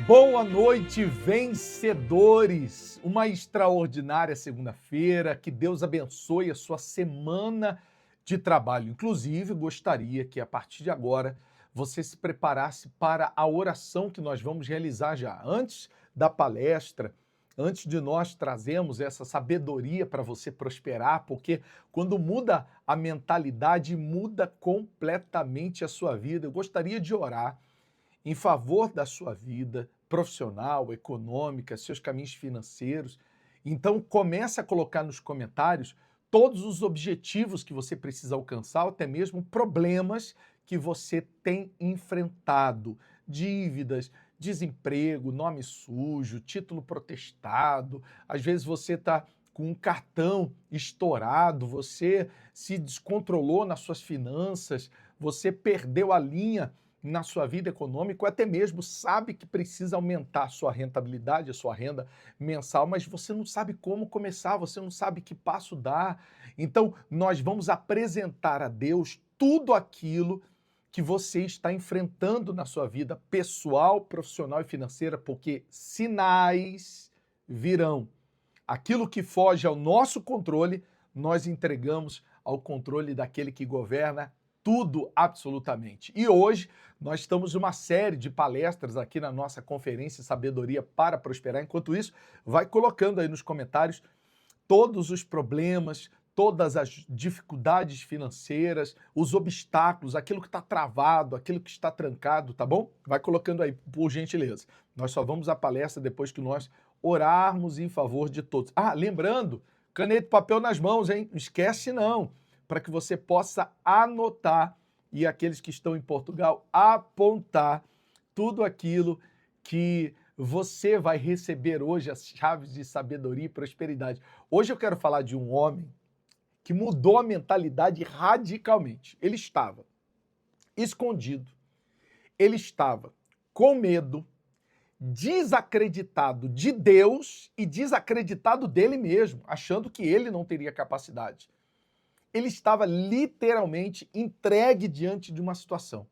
Boa noite, vencedores! Uma extraordinária segunda-feira, que Deus abençoe a sua semana de trabalho. Inclusive, gostaria que a partir de agora você se preparasse para a oração que nós vamos realizar já. Antes da palestra, antes de nós trazermos essa sabedoria para você prosperar, porque quando muda a mentalidade, muda completamente a sua vida. Eu gostaria de orar em favor da sua vida profissional, econômica, seus caminhos financeiros. Então, comece a colocar nos comentários todos os objetivos que você precisa alcançar, ou até mesmo problemas que você tem enfrentado, dívidas, desemprego, nome sujo, título protestado, às vezes você está com um cartão estourado, você se descontrolou nas suas finanças, você perdeu a linha na sua vida econômica, ou até mesmo sabe que precisa aumentar a sua rentabilidade, a sua renda mensal, mas você não sabe como começar, você não sabe que passo dar. Então, nós vamos apresentar a Deus tudo aquilo que você está enfrentando na sua vida pessoal, profissional e financeira, porque sinais virão. Aquilo que foge ao nosso controle, nós entregamos ao controle daquele que governa tudo absolutamente. E hoje nós estamos numa série de palestras aqui na nossa conferência Sabedoria para Prosperar. Enquanto isso, vai colocando aí nos comentários todos os problemas, todas as dificuldades financeiras, os obstáculos, aquilo que está travado, aquilo que está trancado, tá bom? Vai colocando aí, por gentileza. Nós só vamos à palestra depois que nós orarmos em favor de todos. Ah, lembrando, caneta e papel nas mãos, hein? Não esquece não, para que você possa anotar e aqueles que estão em Portugal apontar tudo aquilo que você vai receber hoje, as chaves de sabedoria e prosperidade. Hoje eu quero falar de um homem que mudou a mentalidade radicalmente. Ele estava escondido, ele estava com medo, desacreditado de Deus e desacreditado dele mesmo, achando que ele não teria capacidade. Ele estava literalmente entregue diante de uma situação,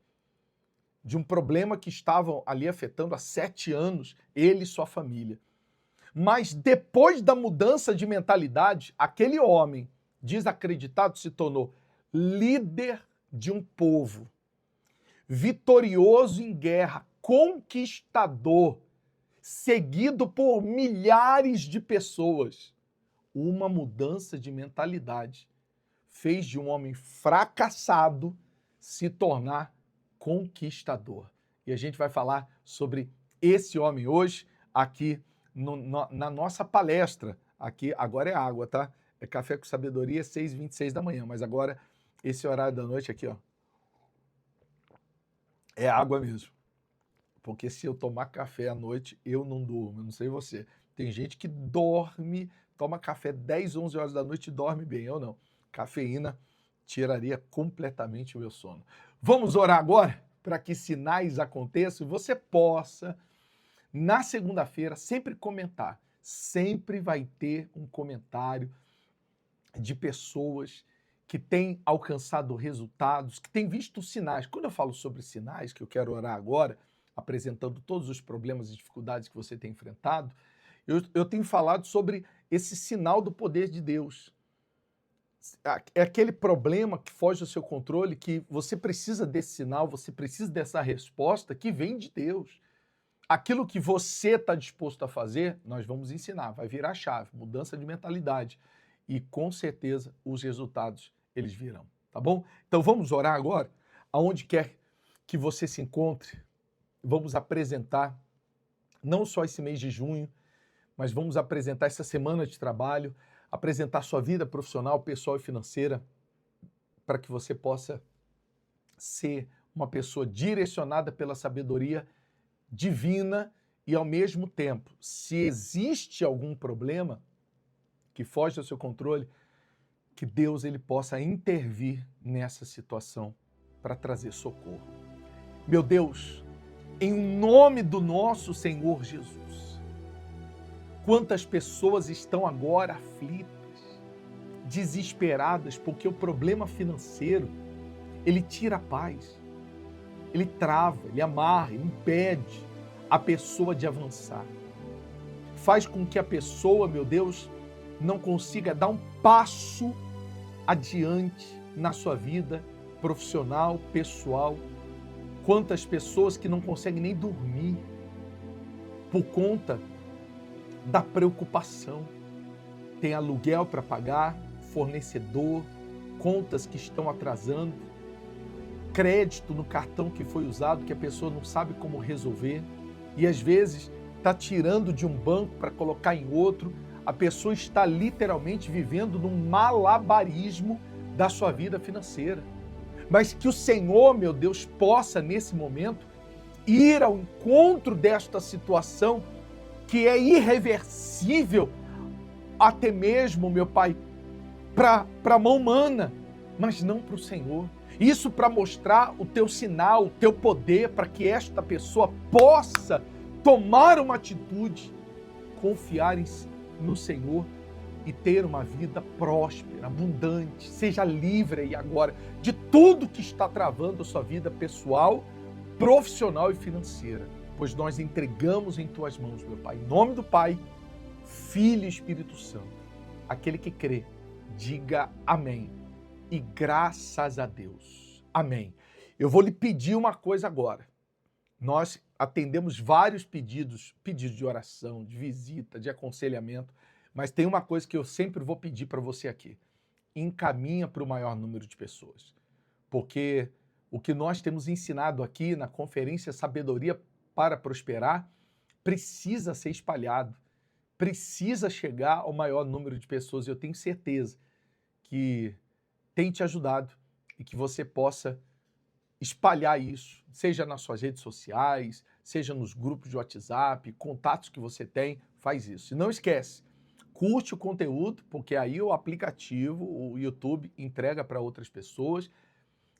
de um problema que estava ali afetando há 7 anos ele e sua família. Mas depois da mudança de mentalidade, aquele homem desacreditado se tornou líder de um povo, vitorioso em guerra, conquistador, seguido por milhares de pessoas. Uma mudança de mentalidade fez de um homem fracassado se tornar conquistador. E a gente vai falar sobre esse homem hoje aqui na nossa palestra. Aqui agora é água, tá? É Café com Sabedoria, 6h26 da manhã, mas agora esse horário da noite aqui, ó, é água mesmo. Porque se eu tomar café à noite, eu não durmo, eu não sei você. Tem gente que dorme, toma café 10, 11 horas da noite e dorme bem, eu não. Cafeína tiraria completamente o meu sono. Vamos orar agora para que sinais aconteçam e você possa, na segunda-feira, sempre comentar. Sempre vai ter um comentário de pessoas que têm alcançado resultados, que têm visto sinais. Quando eu falo sobre sinais, que eu quero orar agora, apresentando todos os problemas e dificuldades que você tem enfrentado, eu tenho falado sobre esse sinal do poder de Deus. É aquele problema que foge do seu controle, que você precisa desse sinal, você precisa dessa resposta que vem de Deus. Aquilo que você está disposto a fazer, nós vamos ensinar, vai virar chave, mudança de mentalidade. E com certeza os resultados, eles virão, tá bom? Então vamos orar agora, aonde quer que você se encontre, vamos apresentar não só esse mês de junho, mas vamos apresentar essa semana de trabalho, apresentar sua vida profissional, pessoal e financeira, para que você possa ser uma pessoa direcionada pela sabedoria divina e, ao mesmo tempo, se existe algum problema que foge do seu controle, que Deus ele possa intervir nessa situação para trazer socorro. Meu Deus, em nome do nosso Senhor Jesus, quantas pessoas estão agora aflitas, desesperadas, porque o problema financeiro, ele tira a paz, ele trava, ele amarra, ele impede a pessoa de avançar. Faz com que a pessoa, meu Deus, não consiga dar um passo adiante na sua vida profissional, pessoal. Quantas pessoas que não conseguem nem dormir por conta da preocupação. Tem aluguel para pagar, fornecedor, contas que estão atrasando, crédito no cartão que foi usado que a pessoa não sabe como resolver e às vezes está tirando de um banco para colocar em outro. A pessoa está literalmente vivendo num malabarismo da sua vida financeira. Mas que o Senhor, meu Deus, possa nesse momento ir ao encontro desta situação que é irreversível, até mesmo, meu Pai, para a mão humana, mas não para o Senhor. Isso para mostrar o teu sinal, o teu poder, para que esta pessoa possa tomar uma atitude, confiar no Senhor e ter uma vida próspera, abundante. Seja livre aí agora de tudo que está travando a sua vida pessoal, profissional e financeira, pois nós entregamos em tuas mãos, meu Pai. Em nome do Pai, Filho e Espírito Santo. Aquele que crê, diga amém. E graças a Deus. Amém. Eu vou lhe pedir uma coisa agora. Nós atendemos vários pedidos de oração, de visita, de aconselhamento, mas tem uma coisa que eu sempre vou pedir para você aqui. Encaminha para o maior número de pessoas. Porque o que nós temos ensinado aqui na conferência Sabedoria para Prosperar precisa ser espalhado, precisa chegar ao maior número de pessoas. Eu tenho certeza que tem te ajudado e que você possa espalhar isso, seja nas suas redes sociais, seja nos grupos de WhatsApp, contatos que você tem, faz isso. E não esquece, curte o conteúdo, porque aí o aplicativo, o YouTube, entrega para outras pessoas.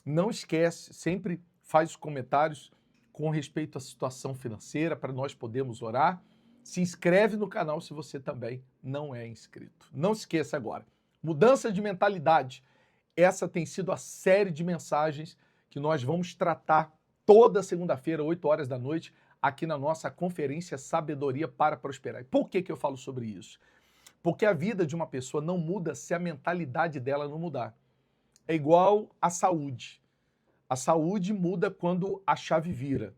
Não esquece, sempre faz os comentários com respeito à situação financeira para nós podermos orar. Se inscreve no canal se você também não é inscrito. Não esqueça agora, mudança de mentalidade. Essa tem sido a série de mensagens que nós vamos tratar toda segunda-feira, 8 horas da noite, aqui na nossa conferência Sabedoria para Prosperar. E por que eu falo sobre isso? Porque a vida de uma pessoa não muda se a mentalidade dela não mudar. É igual à saúde. A saúde muda quando a chave vira.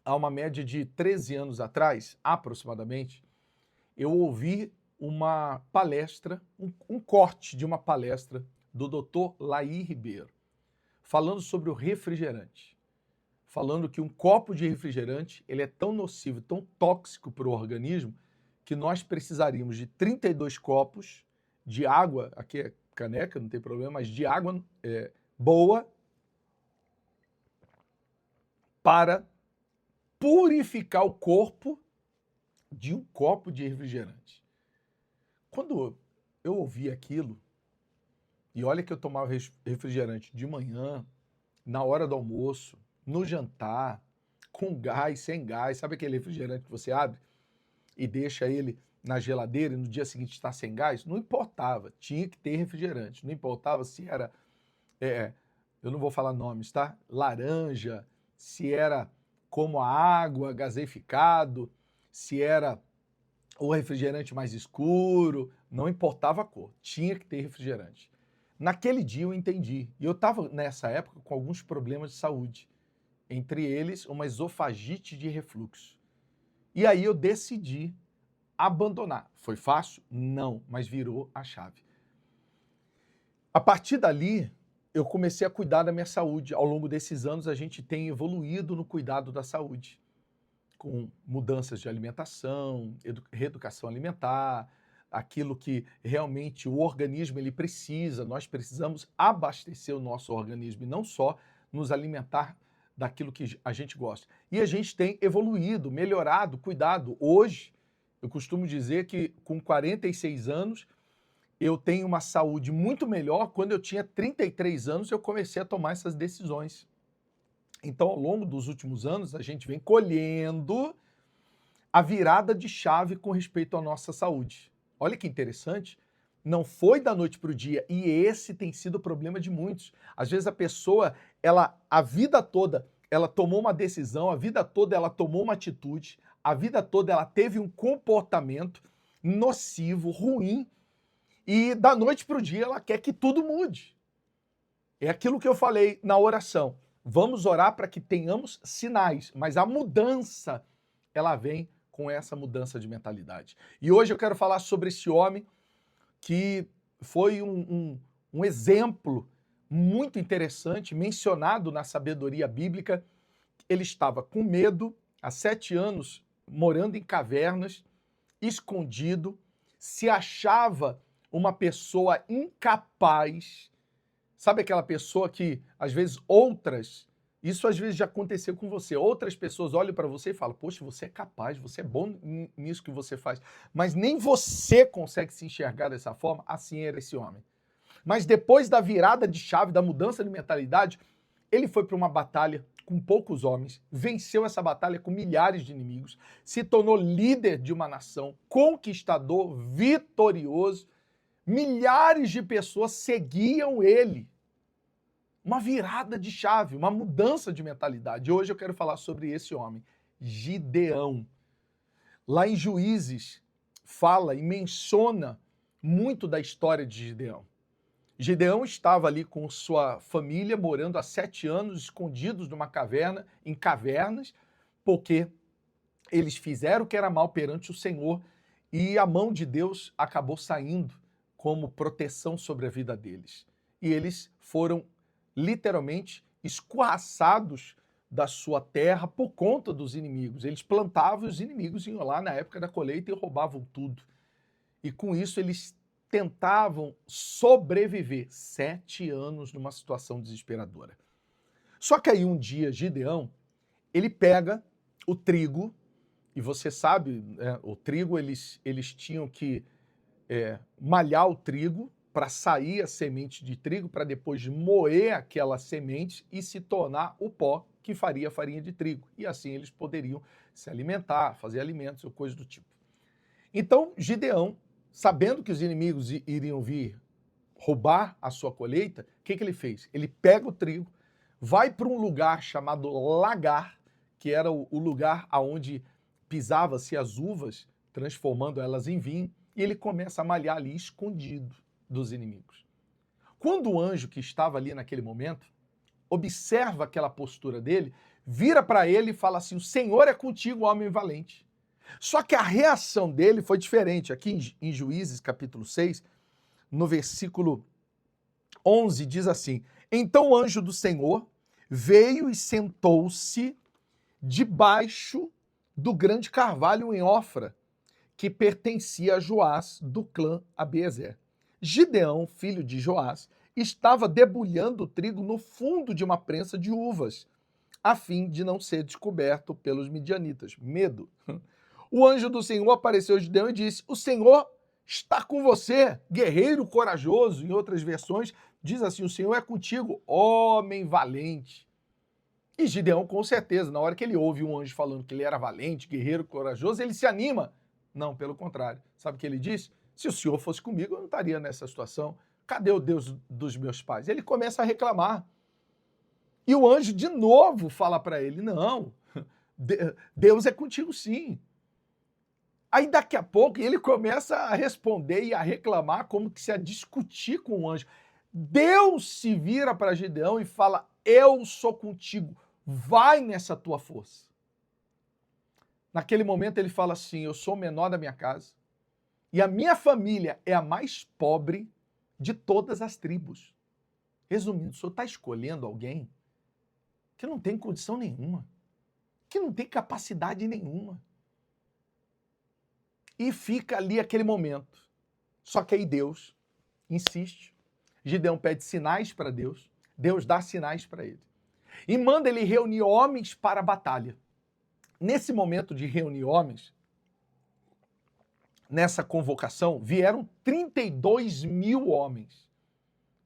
Há uma média de 13 anos atrás, aproximadamente, eu ouvi uma palestra, um corte de uma palestra do Dr. Laí Ribeiro, falando sobre o refrigerante. Falando que um copo de refrigerante ele é tão nocivo, tão tóxico para o organismo, que nós precisaríamos de 32 copos de água, aqui é caneca, não tem problema, mas de água boa, para purificar o corpo de um copo de refrigerante. Quando eu ouvi aquilo, e olha que eu tomava refrigerante de manhã, na hora do almoço, no jantar, com gás, sem gás, sabe aquele refrigerante que você abre e deixa ele na geladeira e no dia seguinte está sem gás? Não importava, tinha que ter refrigerante, não importava se era, eu não vou falar nomes, tá? Laranja, se era como a água, gaseificado, se era o refrigerante mais escuro, não importava a cor, tinha que ter refrigerante. Naquele dia eu entendi, e eu estava nessa época com alguns problemas de saúde, entre eles uma esofagite de refluxo. E aí eu decidi abandonar. Foi fácil? Não, mas virou a chave. A partir dali, eu comecei a cuidar da minha saúde. Ao longo desses anos, a gente tem evoluído no cuidado da saúde, com mudanças de alimentação, reeducação alimentar, aquilo que realmente o organismo ele precisa. Nós precisamos abastecer o nosso organismo e não só nos alimentar daquilo que a gente gosta. E a gente tem evoluído, melhorado, cuidado. Hoje, eu costumo dizer que com 46 anos, eu tenho uma saúde muito melhor. Quando eu tinha 33 anos, eu comecei a tomar essas decisões. Então, ao longo dos últimos anos, a gente vem colhendo a virada de chave com respeito à nossa saúde. Olha que interessante, não foi da noite para o dia, e esse tem sido o problema de muitos. Às vezes a pessoa, a vida toda, ela tomou uma decisão, a vida toda ela tomou uma atitude, a vida toda ela teve um comportamento nocivo, ruim, e da noite para o dia ela quer que tudo mude. É aquilo que eu falei na oração. Vamos orar para que tenhamos sinais, mas a mudança, ela vem com essa mudança de mentalidade. E hoje eu quero falar sobre esse homem que foi um exemplo muito interessante, mencionado na sabedoria bíblica. Ele estava com medo, há 7 anos, morando em cavernas, escondido, se achava uma pessoa incapaz. Sabe aquela pessoa que, às vezes, isso às vezes já aconteceu com você, outras pessoas olham para você e falam, poxa, você é capaz, você é bom nisso que você faz, mas nem você consegue se enxergar dessa forma. Assim era esse homem. Mas depois da virada de chave, da mudança de mentalidade, ele foi para uma batalha com poucos homens, venceu essa batalha com milhares de inimigos, se tornou líder de uma nação, conquistador, vitorioso. Milhares de pessoas seguiam ele. Uma virada de chave, uma mudança de mentalidade. Hoje eu quero falar sobre esse homem, Gideão. Lá em Juízes, fala e menciona muito da história de Gideão. Gideão estava ali com sua família, morando há 7 anos, escondidos numa caverna, em cavernas, porque eles fizeram o que era mal perante o Senhor e a mão de Deus acabou saindo como proteção sobre a vida deles. E eles foram literalmente escorraçados da sua terra por conta dos inimigos. Eles plantavam e os inimigos iam lá na época da colheita e roubavam tudo. E com isso eles tentavam sobreviver 7 anos numa situação desesperadora. Só que aí um dia Gideão, ele pega o trigo, e você sabe, o trigo eles tinham que malhar o trigo para sair a semente de trigo, para depois moer aquela semente e se tornar o pó que faria a farinha de trigo. E assim eles poderiam se alimentar, fazer alimentos ou coisa do tipo. Então, Gideão, sabendo que os inimigos iriam vir roubar a sua colheita, o que ele fez? Ele pega o trigo, vai para um lugar chamado lagar, que era o lugar onde pisava-se as uvas, transformando elas em vinho, e ele começa a malhar ali escondido dos inimigos. Quando o anjo que estava ali naquele momento observa aquela postura dele, vira para ele e fala assim, o Senhor é contigo, homem valente. Só que a reação dele foi diferente. Aqui em Juízes, capítulo 6, no versículo 11, diz assim, então o anjo do Senhor veio e sentou-se debaixo do grande carvalho em Ofra, que pertencia a Joás, do clã Abiezer. Gideão, filho de Joás, estava debulhando o trigo no fundo de uma prensa de uvas, a fim de não ser descoberto pelos midianitas. Medo. O anjo do Senhor apareceu a Gideão e disse, o Senhor está com você, guerreiro corajoso. Em outras versões, diz assim, o Senhor é contigo, homem valente. E Gideão, com certeza, na hora que ele ouve um anjo falando que ele era valente, guerreiro corajoso, ele se anima. Não, pelo contrário. Sabe o que ele diz? Se o Senhor fosse comigo, eu não estaria nessa situação. Cadê o Deus dos meus pais? Ele começa a reclamar. E o anjo de novo fala para ele, não, Deus é contigo sim. Aí daqui a pouco ele começa a responder e a reclamar, como que se a discutir com o anjo. Deus se vira para Gideão e fala, eu sou contigo, vai nessa tua força. Naquele momento ele fala assim, eu sou o menor da minha casa e a minha família é a mais pobre de todas as tribos. Resumindo, o senhor está escolhendo alguém que não tem condição nenhuma, que não tem capacidade nenhuma. E fica ali aquele momento. Só que aí Deus insiste. Gideão pede sinais para Deus. Deus dá sinais para ele. E manda ele reunir homens para a batalha. Nesse momento de reunir homens, nessa convocação, vieram 32 mil homens.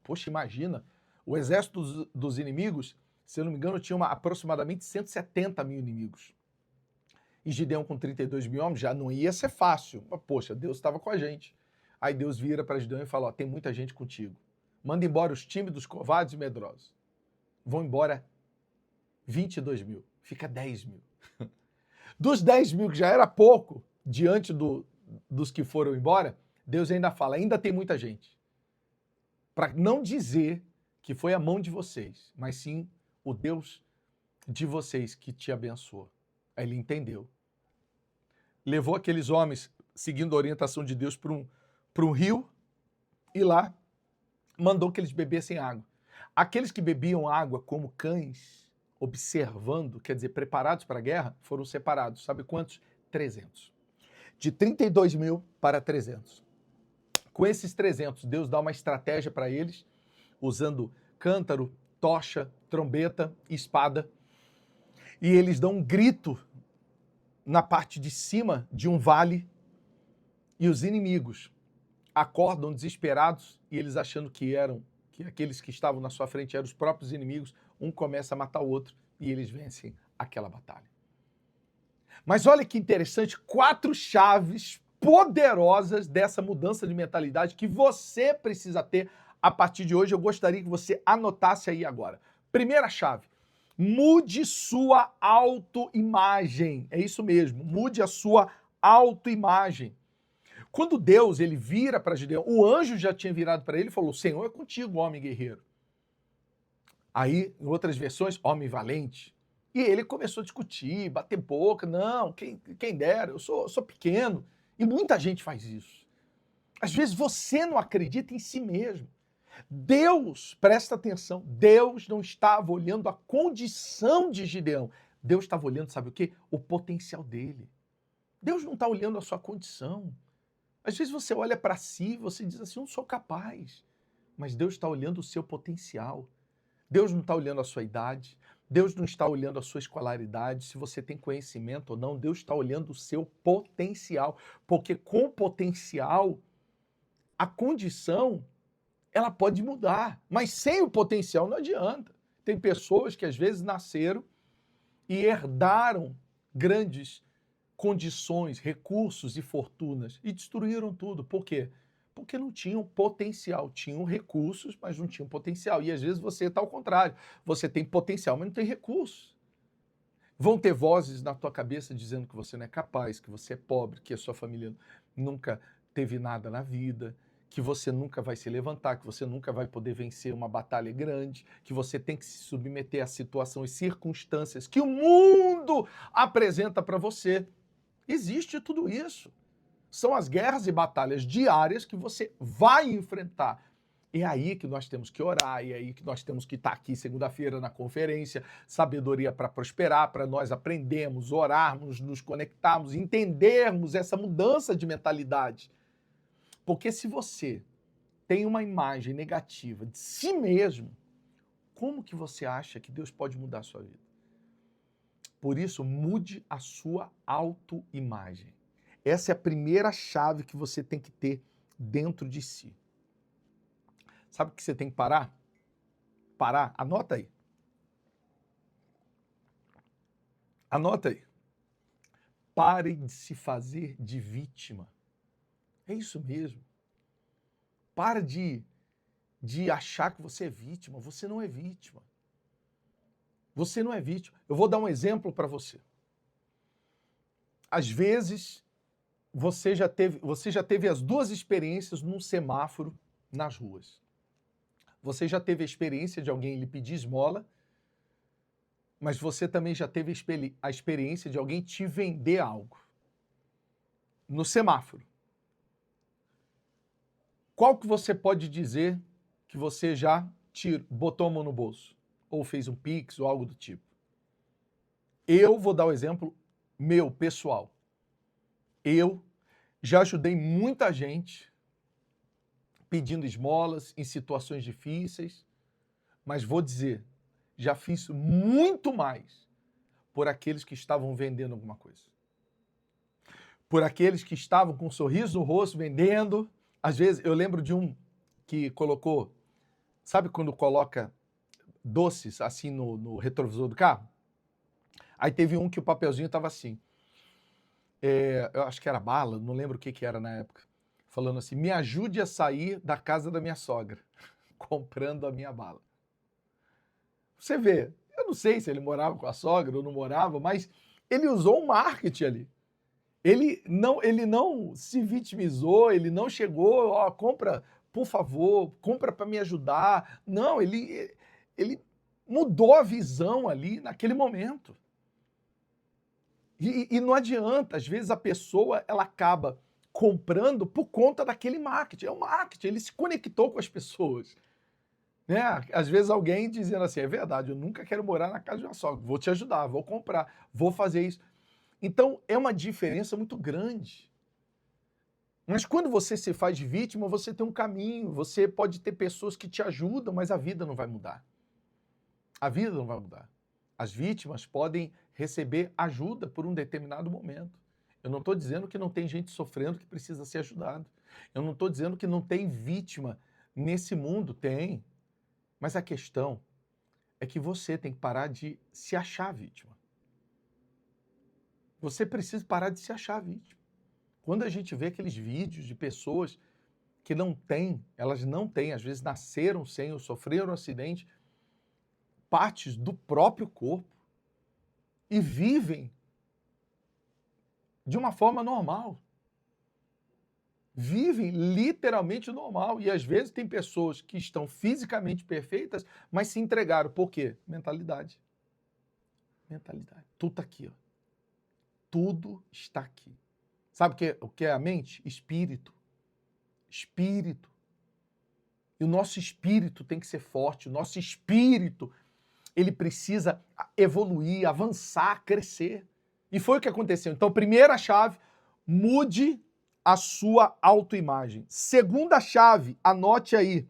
Poxa, imagina, o exército dos inimigos, se eu não me engano, tinha aproximadamente 170 mil inimigos. E Gideão com 32 mil homens já não ia ser fácil. Mas, poxa, Deus estava com a gente. Aí Deus vira para Gideão e fala, ó, tem muita gente contigo. Manda embora os tímidos, covardes e medrosos. Vão embora 22 mil, fica 10 mil. Dos 10 mil, que já era pouco, diante dos que foram embora, Deus ainda fala, ainda tem muita gente. Para não dizer que foi a mão de vocês, mas sim o Deus de vocês que te abençoou. Aí ele entendeu. Levou aqueles homens, seguindo a orientação de Deus, para um rio, e lá mandou que eles bebessem água. Aqueles que bebiam água como cães, observando, quer dizer, preparados para a guerra, foram separados. Sabe quantos? 300. De 32 mil para 300. Com esses 300, Deus dá uma estratégia para eles, usando cântaro, tocha, trombeta, espada, e eles dão um grito na parte de cima de um vale, e os inimigos acordam desesperados, e eles achando que aqueles que estavam na sua frente eram os próprios inimigos, um começa a matar o outro, e eles vencem aquela batalha. Mas olha que interessante, 4 chaves poderosas dessa mudança de mentalidade que você precisa ter a partir de hoje. Eu gostaria que você anotasse aí agora. Primeira chave, mude sua autoimagem. É isso mesmo, mude a sua autoimagem. Quando Deus ele vira para Gideão, o anjo já tinha virado para ele e falou, o Senhor é contigo, homem guerreiro. Aí, em outras versões, homem valente. E ele começou a discutir, bater boca. Não, quem dera, eu sou pequeno. E muita gente faz isso. Às vezes você não acredita em si mesmo. Deus, presta atenção, Deus não estava olhando a condição de Gideão. Deus estava olhando, sabe o quê? O potencial dele. Deus não está olhando a sua condição. Às vezes você olha para si e você diz assim, eu não sou capaz. Mas Deus está olhando o seu potencial. Deus não está olhando a sua idade, Deus não está olhando a sua escolaridade, se você tem conhecimento ou não, Deus está olhando o seu potencial, porque com potencial, a condição, ela pode mudar, mas sem o potencial não adianta. Tem pessoas que às vezes nasceram e herdaram grandes condições, recursos e fortunas e destruíram tudo. Por quê? Porque não tinham potencial, tinham recursos, mas não tinham potencial. E às vezes você está ao contrário, você tem potencial, mas não tem recursos. Vão ter vozes na tua cabeça dizendo que você não é capaz, que você é pobre, que a sua família nunca teve nada na vida, que você nunca vai se levantar, que você nunca vai poder vencer uma batalha grande, que você tem que se submeter a situações, circunstâncias que o mundo apresenta para você. Existe tudo isso. São as guerras e batalhas diárias que você vai enfrentar. É aí que nós temos que orar, é aí que nós temos que estar aqui segunda-feira na conferência, Sabedoria para Prosperar, para nós aprendermos, orarmos, nos conectarmos, entendermos essa mudança de mentalidade. Porque se você tem uma imagem negativa de si mesmo, como que você acha que Deus pode mudar a sua vida? Por isso, mude a sua autoimagem. Essa é a primeira chave que você tem que ter dentro de si. Sabe o que você tem que parar? Parar, anota aí. Anota aí. Pare de se fazer de vítima. É isso mesmo. Para de achar que você é vítima. Você não é vítima. Você não é vítima. Eu vou dar um exemplo para você. Às vezes, você já teve as duas experiências num semáforo nas ruas. Você já teve a experiência de alguém lhe pedir esmola, mas você também já teve a experiência de alguém te vender algo no semáforo. Qual que você pode dizer que você já botou a mão no bolso? Ou fez um Pix ou algo do tipo? Eu vou dar o exemplo meu, pessoal. Eu já ajudei muita gente pedindo esmolas em situações difíceis, mas vou dizer, já fiz muito mais por aqueles que estavam vendendo alguma coisa. Por aqueles que estavam com um sorriso no rosto vendendo. Às vezes, eu lembro de um que colocou, sabe quando coloca doces assim no retrovisor do carro? Aí teve um que o papelzinho estava assim. Eu acho que era bala, não lembro o que era na época. Falando assim, me ajude a sair da casa da minha sogra, comprando a minha bala. Você vê, Eu não sei se ele morava com a sogra ou não morava, mas ele usou um marketing ali. Ele não se vitimizou, ele não chegou, ó, compra, por favor, compra para me ajudar. Não, ele mudou a visão ali naquele momento. E não adianta, às vezes a pessoa ela acaba comprando por conta daquele marketing. É o marketing, ele se conectou com as pessoas. Né? Às vezes alguém dizendo assim, é verdade, eu nunca quero morar na casa de uma sogra, vou te ajudar, vou comprar, vou fazer isso. Então é uma diferença muito grande. Mas quando você se faz vítima, você tem um caminho, você pode ter pessoas que te ajudam, mas a vida não vai mudar. A vida não vai mudar. As vítimas podem receber ajuda por um determinado momento. Eu não estou dizendo que não tem gente sofrendo que precisa ser ajudado. Eu não estou dizendo que não tem vítima nesse mundo. Tem. Mas a questão é que você tem que parar de se achar vítima. Você precisa parar de se achar vítima. Quando a gente vê aqueles vídeos de pessoas que não têm, elas não têm, às vezes nasceram sem ou sofreram um acidente, partes do próprio corpo e vivem de uma forma normal. Vivem literalmente normal. E às vezes tem pessoas que estão fisicamente perfeitas, mas se entregaram. Por quê? Mentalidade. Mentalidade. Tudo está aqui. Ó. Tudo está aqui. Sabe o que é a mente? Espírito. Espírito. E o nosso espírito tem que ser forte. O nosso espírito, ele precisa evoluir, avançar, crescer. E foi o que aconteceu. Então, primeira chave, mude a sua autoimagem. Segunda chave, anote aí.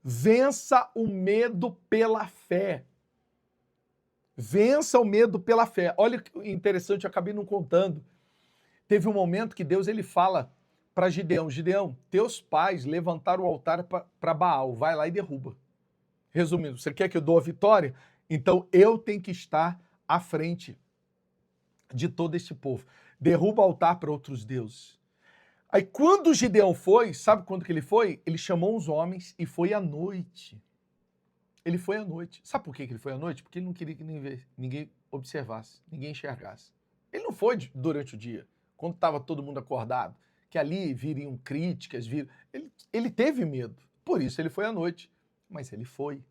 Vença o medo pela fé. Vença o medo pela fé. Olha que interessante, eu acabei não contando. Teve um momento que Deus ele fala para Gideão, Gideão, teus pais levantaram o altar para Baal, vai lá e derruba. Resumindo, você quer que eu dou a vitória? Então eu tenho que estar à frente de todo esse povo. Derruba o altar para outros deuses. Aí quando Gideão foi, sabe quando que ele foi? Ele chamou os homens e foi à noite. Ele foi à noite. Sabe por que ele foi à noite? Porque ele não queria que ninguém observasse, ninguém enxergasse. Ele não foi durante o dia, quando estava todo mundo acordado, que ali viriam críticas, ele teve medo. Por isso ele foi à noite. Mas ele foi.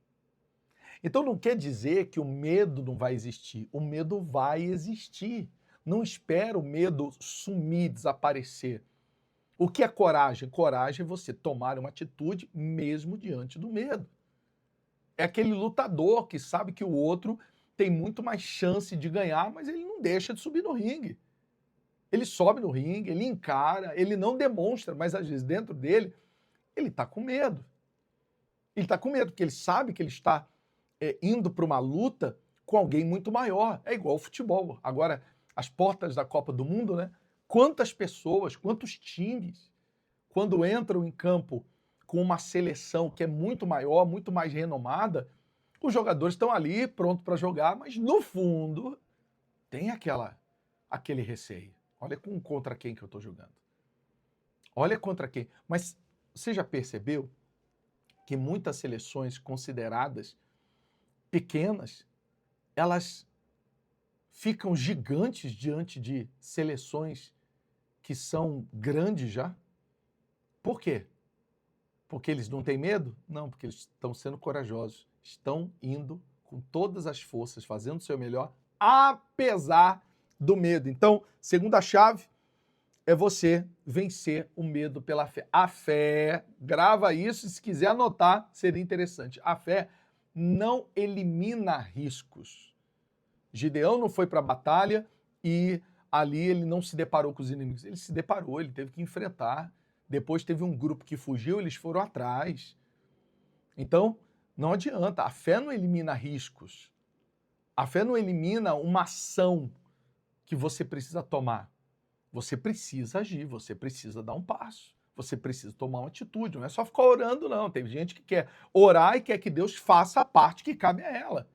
Então não quer dizer que o medo não vai existir. O medo vai existir. Não espera o medo sumir, desaparecer. O que é coragem? Coragem é você tomar uma atitude mesmo diante do medo. É aquele lutador que sabe que o outro tem muito mais chance de ganhar, mas ele não deixa de subir no ringue. Ele sobe no ringue, ele encara, ele não demonstra, mas às vezes dentro dele, ele está com medo. Ele está com medo, porque ele sabe que ele está indo para uma luta com alguém muito maior. É igual ao futebol. Agora, as portas da Copa do Mundo, né? Quantas pessoas, quantos times, quando entram em campo com uma seleção que é muito maior, muito mais renomada, os jogadores estão ali prontos para jogar, mas no fundo tem aquele receio. Olha contra quem que eu estou jogando. Olha contra quem. Mas você já percebeu que muitas seleções consideradas pequenas, elas ficam gigantes diante de seleções que são grandes já? Por quê? Porque eles não têm medo? Não, porque eles estão sendo corajosos. Estão indo com todas as forças, fazendo o seu melhor, apesar do medo. Então, segunda chave é você vencer o medo pela fé. A fé, grava isso, se quiser anotar, seria interessante. A fé não elimina riscos. Gideão não foi para a batalha e ali ele não se deparou com os inimigos. Ele se deparou, ele teve que enfrentar. Depois teve um grupo que fugiu, eles foram atrás. Então, não adianta. A fé não elimina riscos. A fé não elimina uma ação que você precisa tomar. Você precisa agir, você precisa dar um passo. Você precisa tomar uma atitude. Não é só ficar orando, não. Tem gente que quer orar e quer que Deus faça a parte que cabe a ela.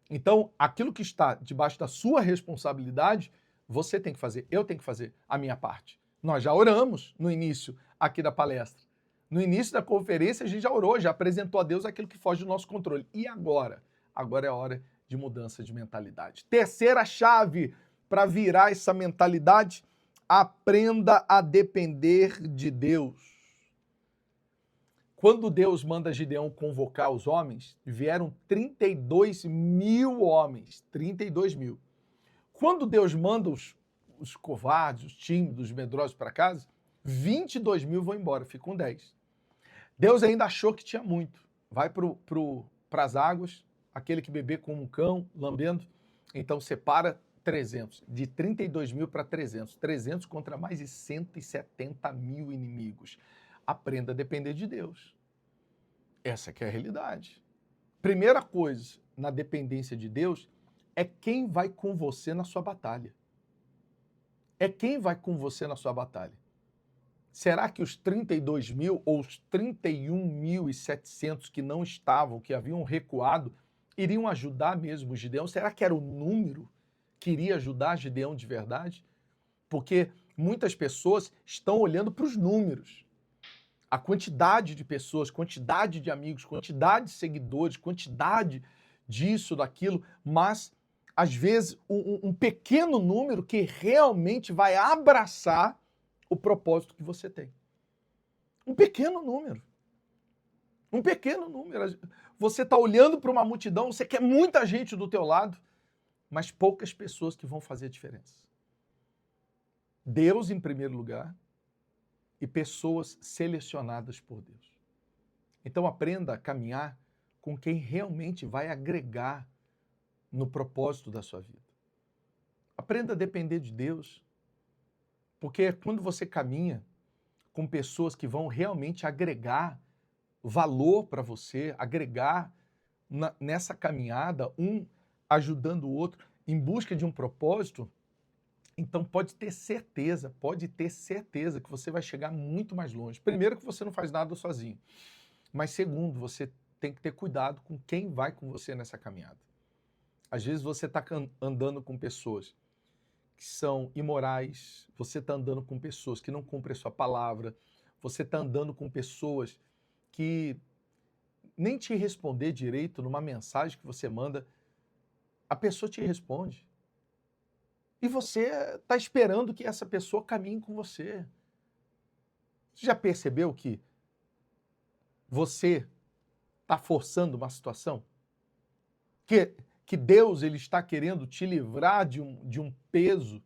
Então, aquilo que está debaixo da sua responsabilidade, você tem que fazer. Eu tenho que fazer a minha parte. Nós já oramos no início aqui da palestra. No início da conferência, a gente já orou, já apresentou a Deus aquilo que foge do nosso controle. E agora? agora é hora de mudança de mentalidade. Terceira chave para virar essa mentalidade: aprenda a depender de Deus. Quando Deus manda Gideão convocar os homens, vieram 32 mil homens. 32 mil. Quando Deus manda os covardes, os tímidos, os medrosos para casa, 22 mil vão embora, ficam 10. Deus ainda achou que tinha muito. Vai para as águas, aquele que beber como um cão, lambendo, então separa 300. De 32 mil para 300. 300 contra mais de 170 mil inimigos. Aprenda a depender de Deus. Essa que é a realidade. Primeira coisa na dependência de Deus é quem vai com você na sua batalha. É quem vai com você na sua batalha. Será que os 32 mil ou os 31.700 que não estavam, que haviam recuado, iriam ajudar mesmo Gideão? Será que era o número que iria ajudar Gideão de verdade? Porque muitas pessoas estão olhando para os números. A quantidade de pessoas, quantidade de amigos, quantidade de seguidores, quantidade disso, daquilo, mas, às vezes, um pequeno número que realmente vai abraçar o propósito que você tem. Um pequeno número. Um pequeno número. Você está olhando para uma multidão, você quer muita gente do teu lado, mas poucas pessoas que vão fazer a diferença. Deus em primeiro lugar e pessoas selecionadas por Deus. Então aprenda a caminhar com quem realmente vai agregar no propósito da sua vida. Aprenda a depender de Deus, porque quando você caminha com pessoas que vão realmente agregar valor para você, agregar nessa caminhada, um ajudando o outro, em busca de um propósito, então pode ter certeza que você vai chegar muito mais longe. Primeiro, que você não faz nada sozinho. Mas segundo, você tem que ter cuidado com quem vai com você nessa caminhada. Às vezes você está andando com pessoas que são imorais, você está andando com pessoas que não cumprem a sua palavra, você está andando com pessoas que nem te responder direito numa mensagem que você manda, a pessoa te responde. E você está esperando que essa pessoa caminhe com você. Você já percebeu que você está forçando uma situação? Que Deus ele está querendo te livrar de um peso?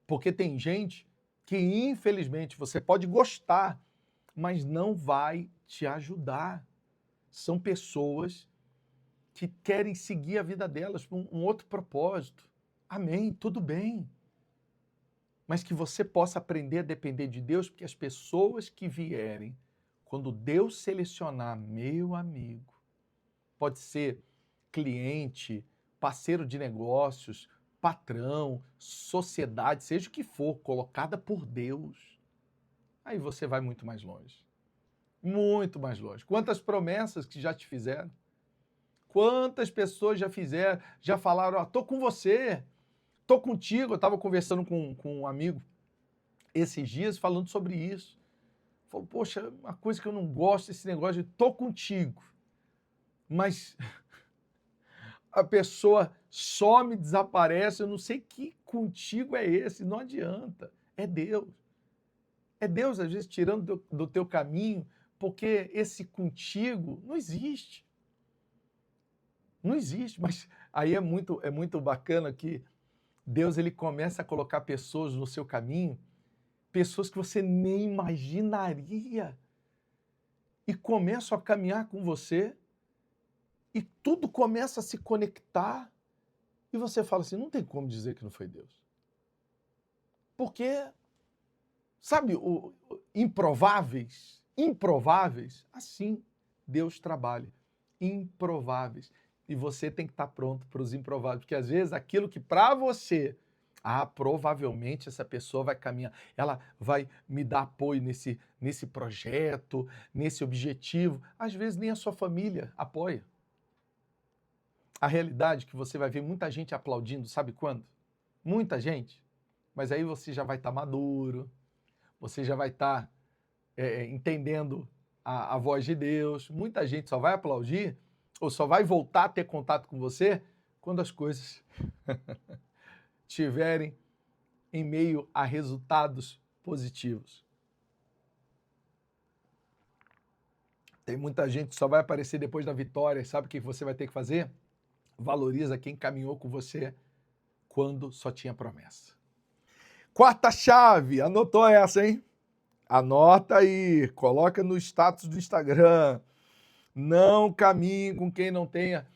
Porque tem gente que, infelizmente, você pode gostar, mas não vai te ajudar. São pessoas que querem seguir a vida delas para um outro propósito. Amém, tudo bem. Mas que você possa aprender a depender de Deus, porque as pessoas que vierem, quando Deus selecionar, meu amigo, pode ser cliente, parceiro de negócios, patrão, sociedade, seja o que for, colocada por Deus, aí você vai muito mais longe. Muito mais longe. Quantas promessas que já te fizeram? Quantas pessoas já fizeram, já falaram, ó, tô com você, tô contigo. Eu estava conversando com um amigo esses dias falando sobre isso. Falou, poxa, uma coisa que eu não gosto desse negócio de tô contigo. Mas a pessoa some, desaparece, eu não sei que contigo é esse, não adianta. É Deus. É Deus, às vezes, tirando do teu caminho, porque esse contigo não existe. Não existe, mas aí é muito bacana que Deus ele começa a colocar pessoas no seu caminho, pessoas que você nem imaginaria, e começam a caminhar com você, e tudo começa a se conectar, e você fala assim, não tem como dizer que não foi Deus. Porque, sabe, improváveis, assim Deus trabalha, improváveis. E você tem que estar pronto para os improváveis, porque às vezes aquilo que para você, provavelmente essa pessoa vai caminhar, ela vai me dar apoio nesse projeto, nesse objetivo, às vezes nem a sua família apoia. A realidade é que você vai ver muita gente aplaudindo, sabe quando? Muita gente. Mas aí você já vai estar maduro, você já vai estar entendendo a voz de Deus. Muita gente só vai aplaudir ou só vai voltar a ter contato com você quando as coisas estiverem em meio a resultados positivos. Tem muita gente que só vai aparecer depois da vitória. Sabe o que você vai ter que fazer? Valoriza quem caminhou com você quando só tinha promessa. Quarta chave, anotou essa, hein? Anota aí, coloca no status do Instagram. Não caminhe com quem não tenha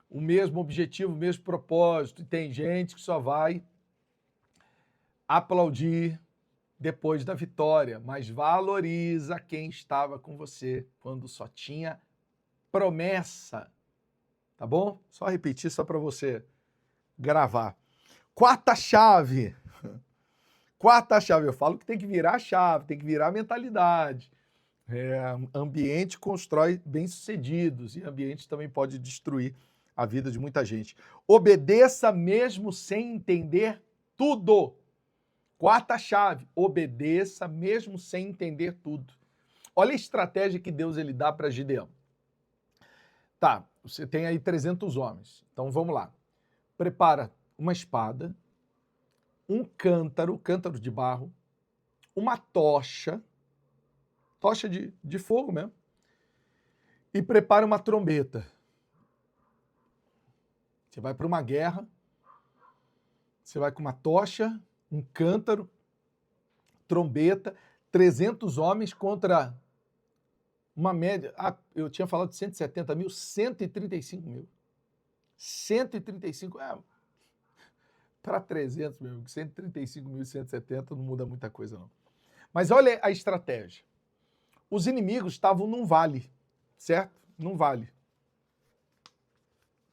o mesmo objetivo, o mesmo propósito. E tem gente que só vai aplaudir depois da vitória, mas valoriza quem estava com você quando só tinha promessa. Tá bom? Só repetir só para você gravar. Quarta chave. Quarta chave, eu falo que tem que virar a chave, tem que virar a mentalidade. Ambiente constrói bem-sucedidos e ambiente também pode destruir a vida de muita gente. Obedeça mesmo sem entender tudo. Quarta chave, obedeça mesmo sem entender tudo. Olha a estratégia que Deus ele dá para Gideão. Tá, você tem aí 300 homens, então vamos lá. Prepara uma espada, um cântaro de barro, uma tocha de fogo mesmo, e prepara uma trombeta. Você vai para uma guerra, você vai com uma tocha, um cântaro, trombeta, 300 homens contra uma média, eu tinha falado de 170 mil, 135 mil. 135, para 300, meu amigo, 135 mil e 170 não muda muita coisa não. Mas olha a estratégia. Os inimigos estavam num vale, certo? Num vale.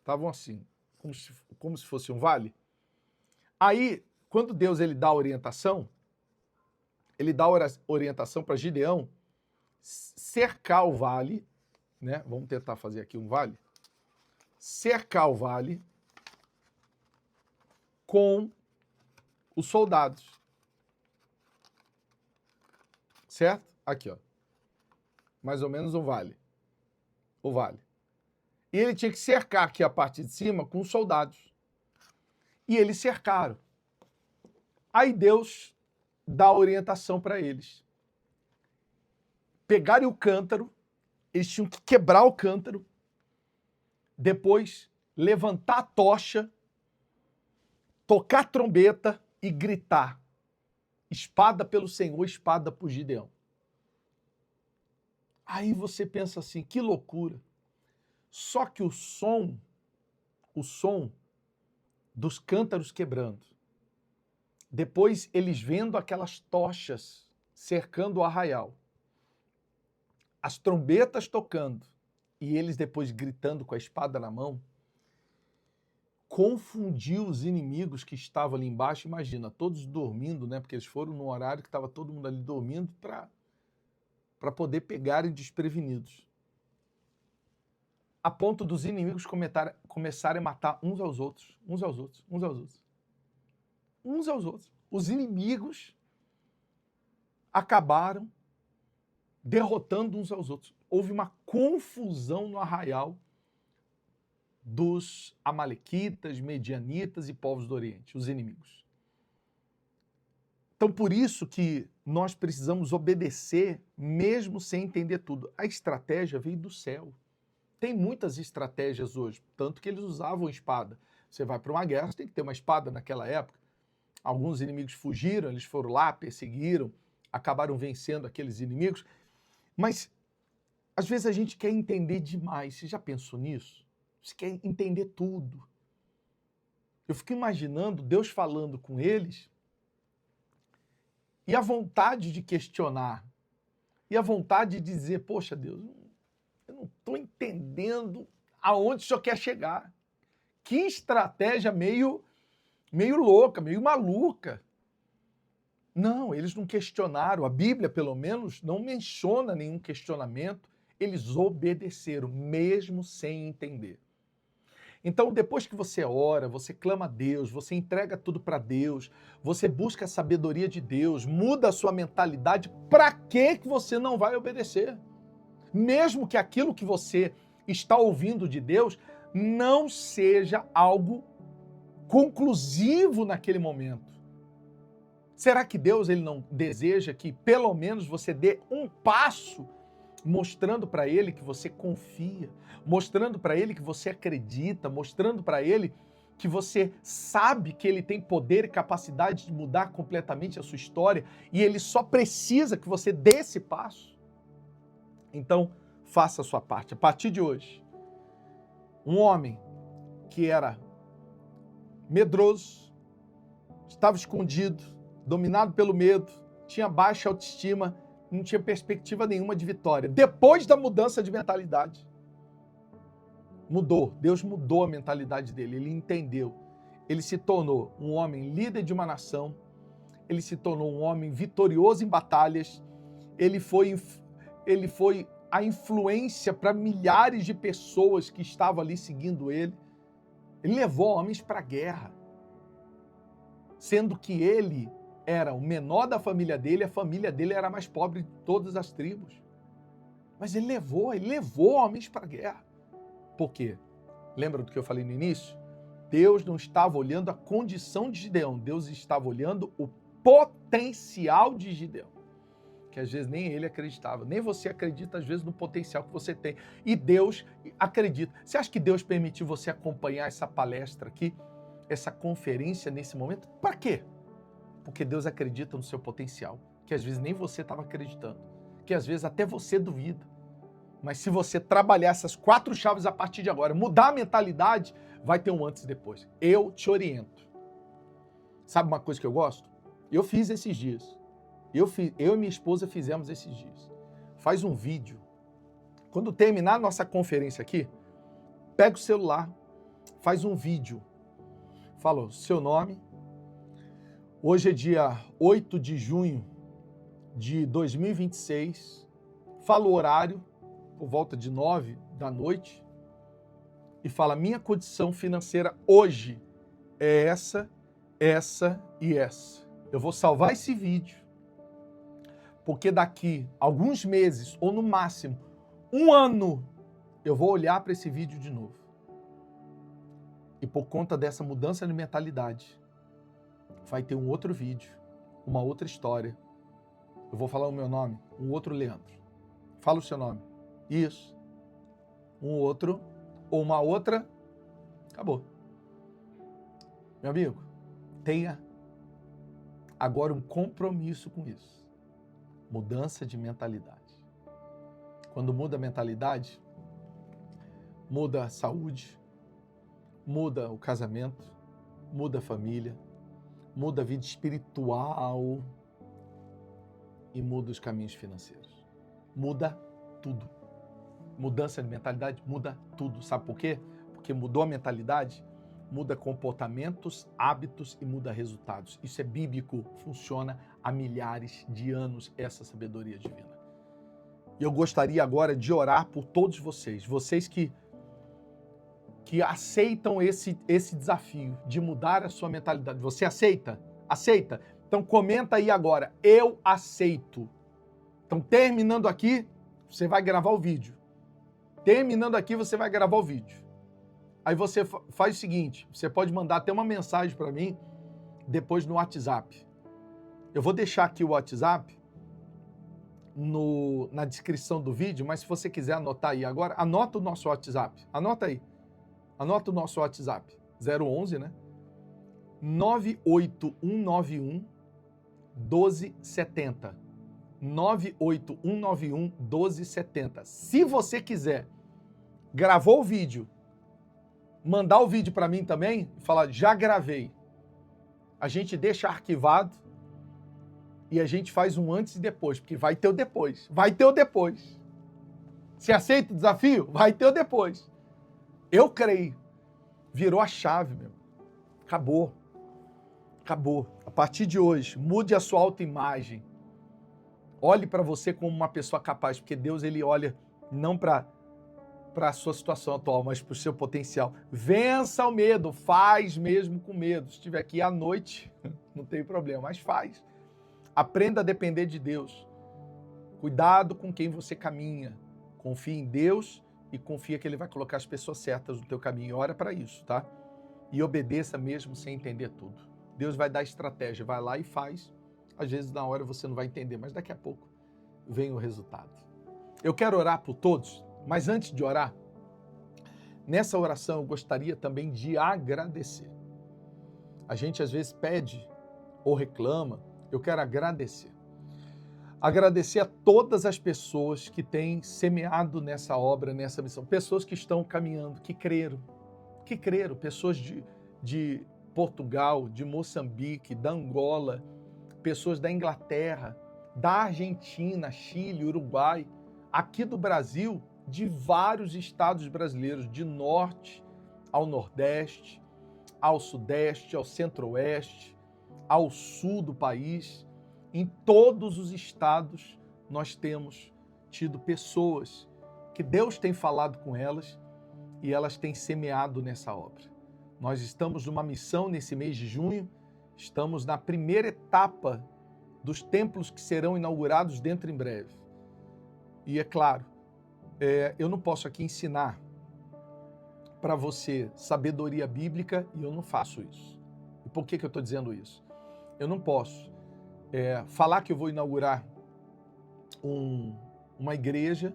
Estavam assim, como se fosse um vale. Aí, quando Deus ele dá a orientação, ele dá a orientação para Gideão cercar o vale, né? Vamos tentar fazer aqui um vale. Cercar o vale com os soldados. Certo? Aqui, ó. Mais ou menos um vale. O vale. E ele tinha que cercar aqui a parte de cima com os soldados. E eles cercaram. Aí Deus dá a orientação para eles. Pegarem o cântaro, eles tinham que quebrar o cântaro, depois levantar a tocha, tocar a trombeta e gritar: espada pelo Senhor, espada por Gideão. Aí você pensa assim, que loucura. Só que o som dos cântaros quebrando, depois eles vendo aquelas tochas cercando o arraial, as trombetas tocando e eles depois gritando com a espada na mão, confundiu os inimigos que estavam ali embaixo. Imagina, todos dormindo, né? Porque eles foram num horário que estava todo mundo ali dormindo para poder pegarem desprevenidos. A ponto dos inimigos começarem a matar uns aos outros. Os inimigos acabaram derrotando uns aos outros. Houve uma confusão no arraial dos amalequitas, medianitas e povos do Oriente, os inimigos. Então, por isso que nós precisamos obedecer mesmo sem entender tudo. A estratégia veio do céu. Tem muitas estratégias hoje, tanto que eles usavam espada. Você vai para uma guerra, você tem que ter uma espada naquela época. Alguns inimigos fugiram, eles foram lá, perseguiram, acabaram vencendo aqueles inimigos. Mas, às vezes, a gente quer entender demais. Você já pensou nisso? Você quer entender tudo. Eu fico imaginando Deus falando com eles e a vontade de questionar, e a vontade de dizer: poxa, Deus, eu não estou entendendo aonde o Senhor quer chegar. Que estratégia meio louca, meio maluca. Não, eles não questionaram. A Bíblia, pelo menos, não menciona nenhum questionamento. Eles obedeceram, mesmo sem entender. Então, depois que você ora, você clama a Deus, você entrega tudo para Deus, você busca a sabedoria de Deus, muda a sua mentalidade, para que você não vai obedecer? Mesmo que aquilo que você está ouvindo de Deus não seja algo conclusivo naquele momento. Será que Deus ele não deseja que pelo menos você dê um passo mostrando para ele que você confia, mostrando para ele que você acredita, mostrando para ele que você sabe que ele tem poder e capacidade de mudar completamente a sua história e ele só precisa que você dê esse passo? Então, faça a sua parte. A partir de hoje, um homem que era medroso, estava escondido, dominado pelo medo, tinha baixa autoestima, não tinha perspectiva nenhuma de vitória. Depois da mudança de mentalidade, mudou. Deus mudou a mentalidade dele, ele entendeu. Ele se tornou um homem líder de uma nação, ele se tornou um homem vitorioso em batalhas, ele foi a influência para milhares de pessoas que estavam ali seguindo ele. Ele levou homens para a guerra, sendo que ele era o menor da família dele, a família dele era a mais pobre de todas as tribos. Mas ele levou homens para a guerra. Por quê? Lembra do que eu falei no início? Deus não estava olhando a condição de Gideão, Deus estava olhando o potencial de Gideão, que às vezes nem ele acreditava, nem você acredita às vezes no potencial que você tem. E Deus acredita. Você acha que Deus permitiu você acompanhar essa palestra aqui, essa conferência nesse momento? Para quê? Porque Deus acredita no seu potencial, que às vezes nem você estava acreditando, que às vezes até você duvida. Mas se você trabalhar essas 4 chaves a partir de agora, mudar a mentalidade, vai ter um antes e depois. Eu te oriento. Sabe uma coisa que eu gosto? Eu fiz esses dias. Eu e minha esposa fizemos esses dias. Faz um vídeo. Quando terminar a nossa conferência aqui, pega o celular, faz um vídeo. Fala o seu nome. Hoje é dia 8 de junho de 2026. Fala o horário, por volta de 9 da noite. E fala, minha condição financeira hoje é essa, essa e essa. Eu vou salvar esse vídeo, porque daqui alguns meses, ou no máximo, 1 ano, eu vou olhar para esse vídeo de novo. E por conta dessa mudança de mentalidade, vai ter um outro vídeo, uma outra história. Eu vou falar o meu nome, um outro Leandro. Fala o seu nome. Isso. Um outro, ou uma outra, acabou. Meu amigo, tenha agora um compromisso com isso. Mudança de mentalidade. Quando muda a mentalidade, muda a saúde, muda o casamento, muda a família, muda a vida espiritual e muda os caminhos financeiros. Muda tudo. Mudança de mentalidade muda tudo. Sabe por quê? Porque mudou a mentalidade, muda comportamentos, hábitos e muda resultados. Isso é bíblico, funciona há milhares de anos, essa sabedoria divina. E eu gostaria agora de orar por todos vocês que aceitam esse desafio de mudar a sua mentalidade. Você aceita? Aceita? Então comenta aí agora, eu aceito. Então terminando aqui, você vai gravar o vídeo. Terminando aqui, você vai gravar o vídeo. Aí você faz o seguinte, você pode mandar até uma mensagem para mim depois no WhatsApp. Eu vou deixar aqui o WhatsApp na descrição do vídeo, mas se você quiser anotar aí agora, anota o nosso WhatsApp. Anota aí. Anota o nosso WhatsApp. 011, né? 98191 1270. 98191 1270. Se você quiser, gravou o vídeo, mandar o vídeo para mim também, falar, já gravei. A gente deixa arquivado e a gente faz um antes e depois, porque vai ter o depois. Vai ter o depois. Você aceita o desafio? Vai ter o depois. Eu creio. Virou a chave, meu. Acabou. Acabou. A partir de hoje, mude a sua autoimagem. Olhe para você como uma pessoa capaz, porque Deus ele olha não para a sua situação atual, mas para o seu potencial. Vença o medo, faz mesmo com medo. Se estiver aqui à noite, não tem problema, mas faz. Aprenda a depender de Deus. Cuidado com quem você caminha. Confie em Deus e confia que ele vai colocar as pessoas certas no teu caminho. Ora para isso, tá? E obedeça mesmo sem entender tudo. Deus vai dar estratégia, vai lá e faz. Às vezes na hora você não vai entender, mas daqui a pouco vem o resultado. Eu quero orar por todos, mas antes de orar, nessa oração eu gostaria também de agradecer. A gente às vezes pede ou reclama, eu quero agradecer. Agradecer a todas as pessoas que têm semeado nessa obra, nessa missão. Pessoas que estão caminhando, que creram, pessoas de Portugal, de Moçambique, da Angola, pessoas da Inglaterra, da Argentina, Chile, Uruguai, aqui do Brasil, de vários estados brasileiros, de norte ao nordeste, ao sudeste, ao centro-oeste, ao sul do país. Em todos os estados nós temos tido pessoas que Deus tem falado com elas e elas têm semeado nessa obra. Nós estamos numa missão nesse mês de junho, estamos na primeira etapa dos templos que serão inaugurados dentro em breve. E é claro, eu não posso aqui ensinar para você sabedoria bíblica e eu não faço isso. E por que eu estou dizendo isso? Eu não posso falar que eu vou inaugurar uma igreja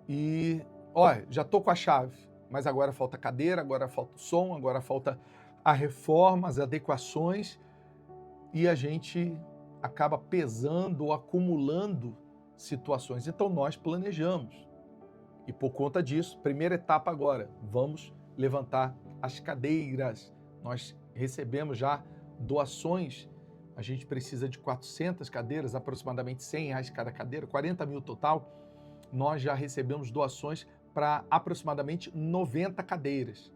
e, olha, já estou com a chave, mas agora falta cadeira, agora falta o som, agora falta a reforma, as adequações, e a gente acaba pesando ou acumulando situações. Então nós planejamos. E por conta disso, primeira etapa agora, vamos levantar as cadeiras. Nós recebemos já doações. A gente precisa de 400 cadeiras, aproximadamente R$100 cada cadeira, 40 mil total. Nós já recebemos doações para aproximadamente 90 cadeiras.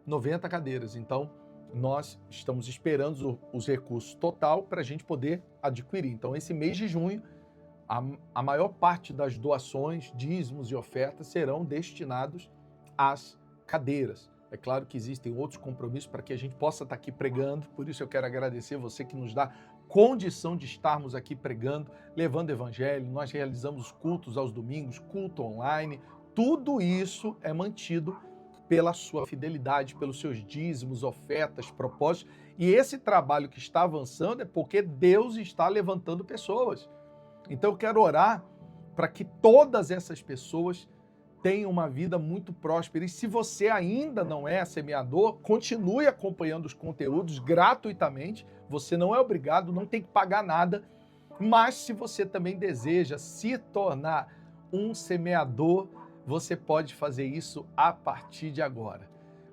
90 cadeiras. Então, nós estamos esperando os recursos total para a gente poder adquirir. Então, esse mês de junho, a maior parte das doações, dízimos e ofertas serão destinados às cadeiras. É claro que existem outros compromissos para que a gente possa estar aqui pregando, por isso eu quero agradecer você que nos dá condição de estarmos aqui pregando, levando evangelho. Nós realizamos cultos aos domingos, culto online, tudo isso é mantido pela sua fidelidade, pelos seus dízimos, ofertas, propósitos. E esse trabalho que está avançando é porque Deus está levantando pessoas. Então eu quero orar para que todas essas pessoas tenham uma vida muito próspera. E se você ainda não é semeador, continue acompanhando os conteúdos gratuitamente. Você não é obrigado, não tem que pagar nada. Mas se você também deseja se tornar um semeador, você pode fazer isso a partir de agora.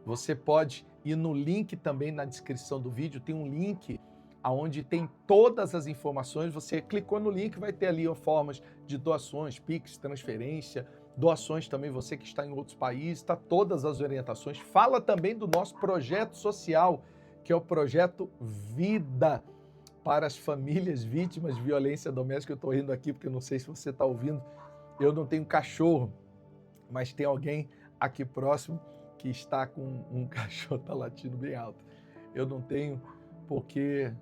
Você pode ir no link também na descrição do vídeo, tem um link onde tem todas as informações. Você clicou no link, vai ter ali formas de doações, Pix, transferência, doações também, você que está em outros países, tá todas as orientações. Fala também do nosso projeto social, que é o projeto Vida para as famílias vítimas de violência doméstica. Eu estou rindo aqui porque eu não sei se você está ouvindo, eu não tenho cachorro, mas tem alguém aqui próximo que está com um cachorro, está latindo bem alto. Eu não tenho porque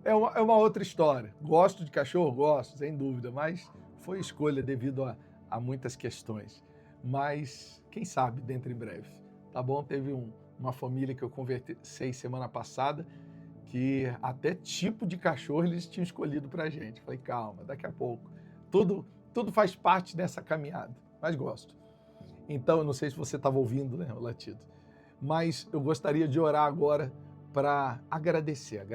é uma outra história. Gosto de cachorro? Gosto, sem dúvida, mas foi escolha devido a muitas questões. Mas quem sabe dentro em breve, tá bom? Teve uma família que eu conversei semana passada que até tipo de cachorro eles tinham escolhido pra gente. Falei, calma, daqui a pouco. Tudo faz parte dessa caminhada, mas gosto. Então, eu não sei se você estava ouvindo, né, o latido, mas eu gostaria de orar agora para agradecer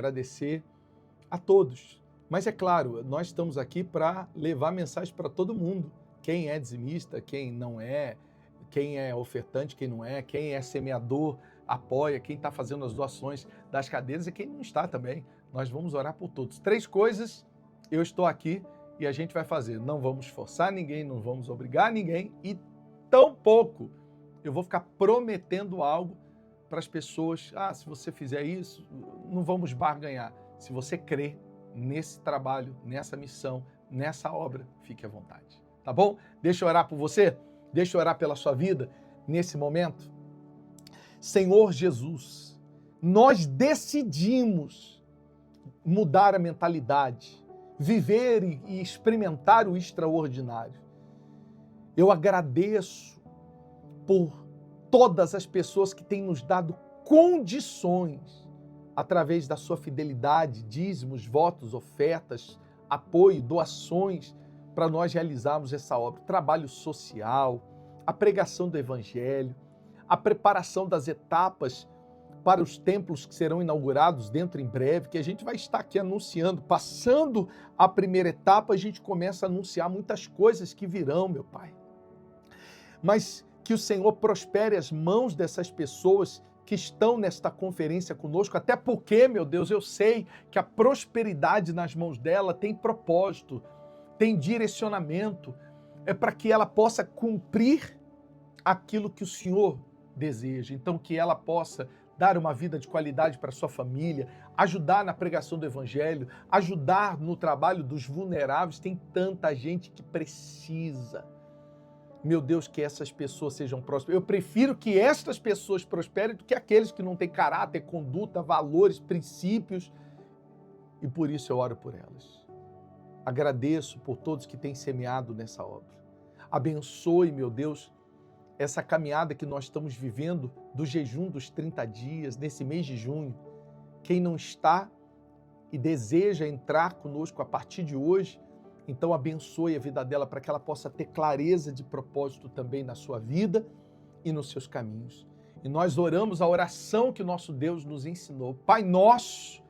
a todos. Mas é claro, nós estamos aqui para levar mensagem para todo mundo. Quem é dizimista, quem não é, quem é ofertante, quem não é, quem é semeador, apoia, quem está fazendo as doações das cadeiras e quem não está também. Nós vamos orar por todos. 3 coisas, eu estou aqui e a gente vai fazer. Não vamos forçar ninguém, não vamos obrigar ninguém e tampouco eu vou ficar prometendo algo para as pessoas. Se você fizer isso, não vamos barganhar. Se você crê nesse trabalho, nessa missão, nessa obra, fique à vontade. Tá bom? Deixa eu orar por você, deixa eu orar pela sua vida nesse momento. Senhor Jesus, nós decidimos mudar a mentalidade, viver e experimentar o extraordinário. Eu agradeço por todas as pessoas que têm nos dado condições, através da sua fidelidade, dízimos, votos, ofertas, apoio, doações, para nós realizarmos essa obra. Trabalho social, a pregação do Evangelho, a preparação das etapas para os templos que serão inaugurados dentro em breve, que a gente vai estar aqui anunciando. Passando a primeira etapa, a gente começa a anunciar muitas coisas que virão, meu Pai. Mas que o Senhor prospere as mãos dessas pessoas que estão nesta conferência conosco, até porque, meu Deus, eu sei que a prosperidade nas mãos dela tem propósito, tem direcionamento, é para que ela possa cumprir aquilo que o Senhor deseja. Então, que ela possa dar uma vida de qualidade para sua família, ajudar na pregação do Evangelho, ajudar no trabalho dos vulneráveis. Tem tanta gente que precisa. Meu Deus, que essas pessoas sejam prósperas. Eu prefiro que estas pessoas prosperem do que aqueles que não têm caráter, conduta, valores, princípios. E por isso eu oro por elas. Agradeço por todos que têm semeado nessa obra. Abençoe, meu Deus, essa caminhada que nós estamos vivendo do jejum dos 30 dias, nesse mês de junho. Quem não está e deseja entrar conosco a partir de hoje, então abençoe a vida dela para que ela possa ter clareza de propósito também na sua vida e nos seus caminhos. E nós oramos a oração que o nosso Deus nos ensinou. Pai nosso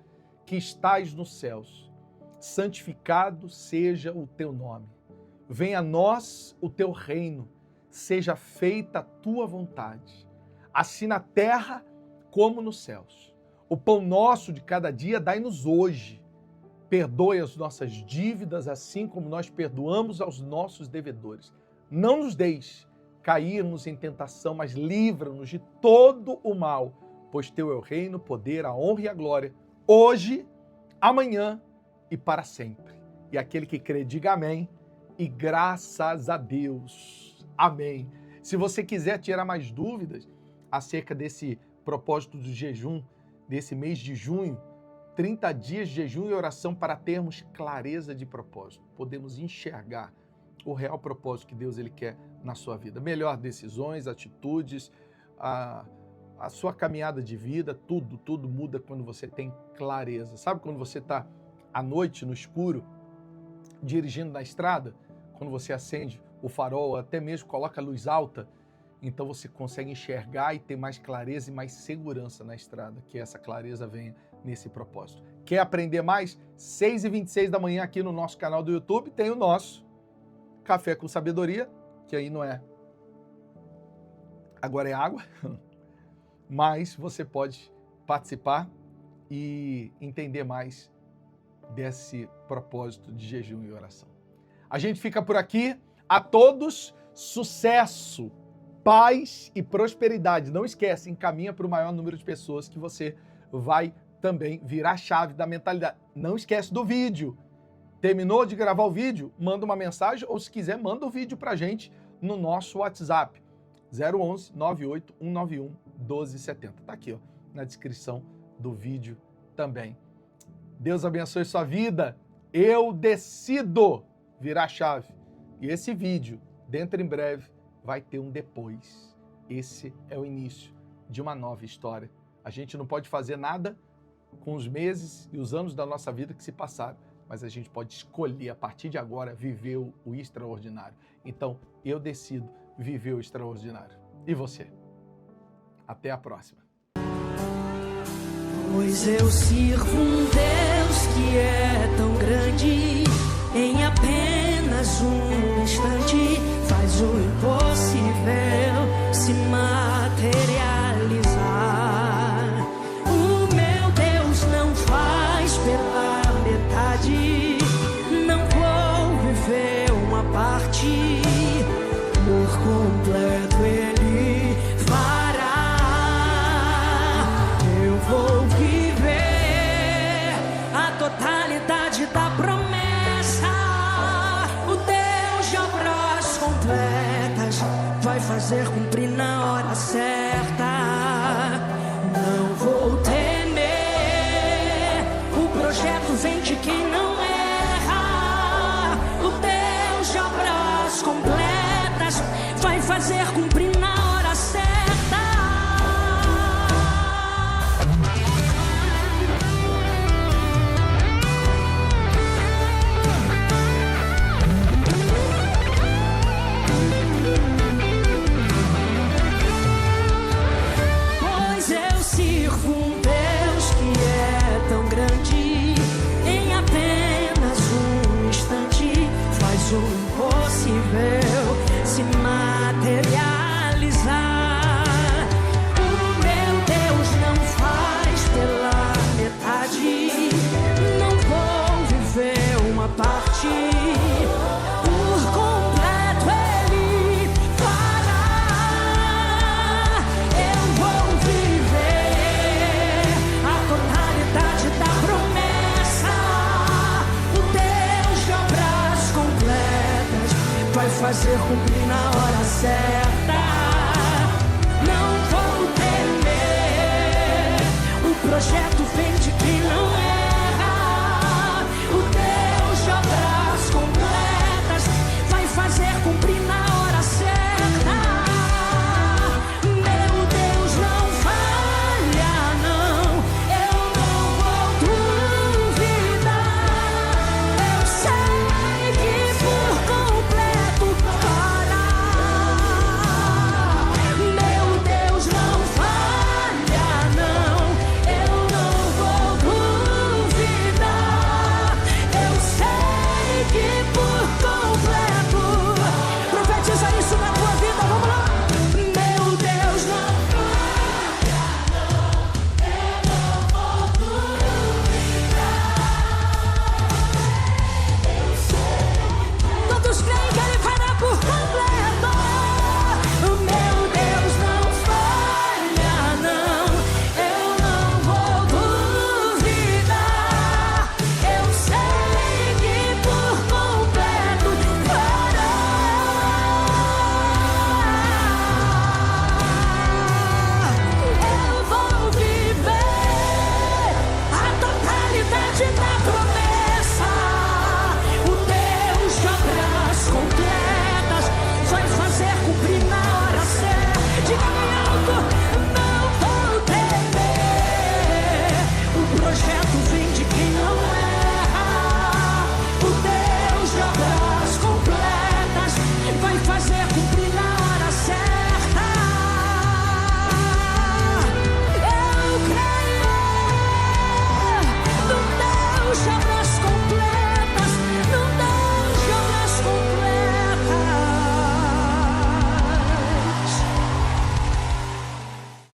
que estais nos céus, santificado seja o teu nome. Venha a nós o teu reino. Seja feita a tua vontade, assim na terra como nos céus. O pão nosso de cada dia dai-nos hoje. Perdoe as nossas dívidas, assim como nós perdoamos aos nossos devedores. Não nos deixe cairmos em tentação, mas livra-nos de todo o mal, pois teu é o reino, o poder, a honra e a glória, hoje, amanhã e para sempre. E aquele que crê, diga amém, e graças a Deus. Amém. Se você quiser tirar mais dúvidas acerca desse propósito do jejum, desse mês de junho, 30 dias de jejum e oração para termos clareza de propósito. Podemos enxergar o real propósito que Deus ele quer na sua vida. Melhor decisões, atitudes, a sua caminhada de vida, tudo muda quando você tem clareza. Sabe quando você está à noite, no escuro, dirigindo na estrada? Quando você acende o farol, até mesmo coloca a luz alta, então você consegue enxergar e ter mais clareza e mais segurança na estrada, que essa clareza venha nesse propósito. Quer aprender mais? 6h26 da manhã aqui no nosso canal do YouTube tem o nosso Café com Sabedoria, que aí não é, agora é água, mas você pode participar e entender mais desse propósito de jejum e oração. A gente fica por aqui. A todos, sucesso, paz e prosperidade. Não esquece, encaminha para o maior número de pessoas que você vai também virar a chave da mentalidade. Não esquece do vídeo. Terminou de gravar o vídeo? Manda uma mensagem ou, se quiser, manda o vídeo para a gente no nosso WhatsApp. 011 98 191 1270. Está aqui, ó, na descrição do vídeo também. Deus abençoe sua vida. Eu decido virar a chave. E esse vídeo, dentro em breve, vai ter um depois. Esse é o início de uma nova história. A gente não pode fazer nada com os meses e os anos da nossa vida que se passaram, mas a gente pode escolher, a partir de agora, viver o extraordinário. Então, eu decido viver o extraordinário. E você? Até a próxima. Pois eu sirvo um Deus que é tão grande, em apenas um instante faz o impossível se materializar. O meu Deus não faz pela metade, não vou viver uma parte, por completo Ele fará. Eu vou viver a totalidade da promessa. Completas, vai fazer cumprir na hora certa. Não vou temer, o projeto vem de quem não erra. O Deus de obras completas vai fazer cumprir na hora fazer cumprir na hora certa. Não vou temer, o projeto vem